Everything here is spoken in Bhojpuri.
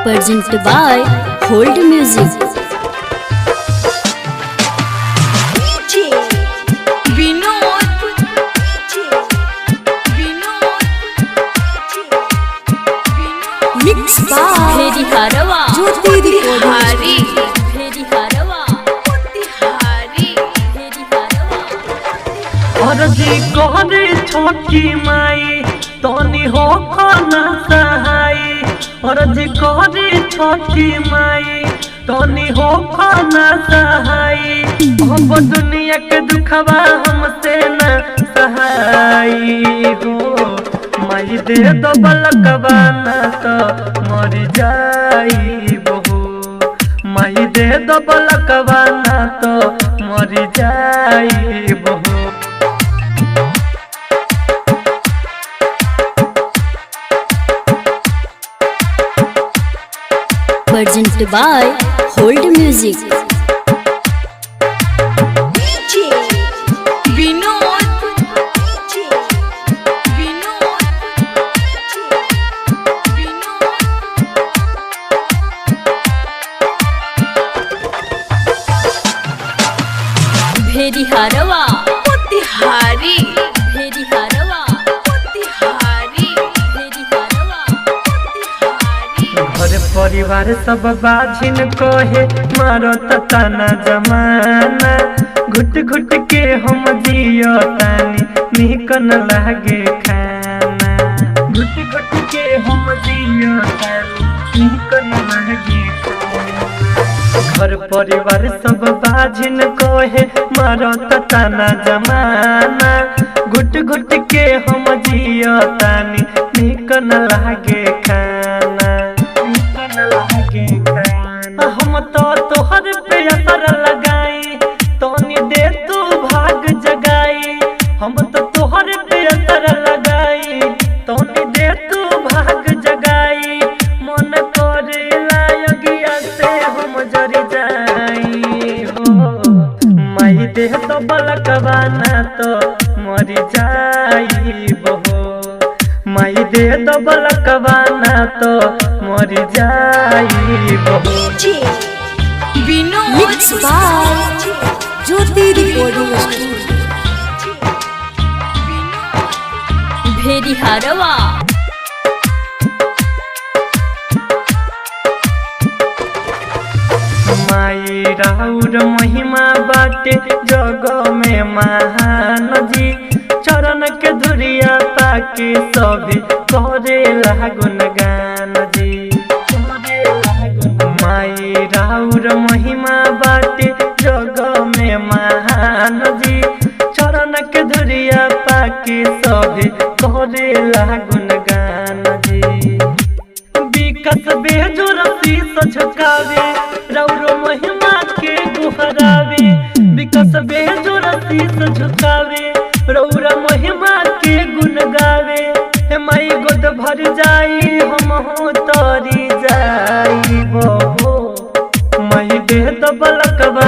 presented by Hold Music. Mixed by Bhedi Harawa, Jyoti Hari, Bhedi Harawa, Hari, Bhedi Harawa. अर्जी करे छोटी माई तोनी हो खाना सहाई। अर्जी करे छोटी माई तोनी हो खाना सहाई। अब दुनिया के दुखवा हमसे न सहाई हो। माई दे दो बलकवा ना तो मर जाई बहू। माई दे दो बलकवा ना तो मर जाई बहू। Presented by Hold Music. Bhedi Harawa, Hari, Bhedi Harawa, Hari, Bhedi Harawa, घर परिवार सब बाझिन कहे मारो तना जमाना। घुट घुट के हम जियो तानी निकन लागे खाना। घुट घुट के हम जियो तानी निकन लागे खाना। घर परिवार सब बाझिन कहे मारो तना जमाना। घुट घुट के हम जियो तानी निकन लागे खाना। हम तो तोहर पे असर लगाई तोनी दे तू भाग जगाई। हम तो तोहर पे असर लगाई तोनी दे तू भाग जगाई। मन करे लायगिया से हम जरी जाई हो। माई दे तो बलकवा ना तो मर जाई बहो। माई दे दो बलकवा ना तो मर जाई बहू। Mixed by Jyoti Recording Studio. Bhedi Harawa. माई राउर महिमा बाटे जग में महान जी। चरण के धुरिया पाके सभी करे लागुन गान जी। माई राउर महिमा बाटे जग में महान जी। चरण के धुरिया पाके सभी करे लागुन गान जी। विकास बेजोर शीश झुकावे राउर महिमा के गुहरावे। विकास बेजोर शीश झुकावे रौरा महिमा के गुण गावे। माई गोद भर जाई हम हो तोरी जाई बहो। माई दे तो बलकवा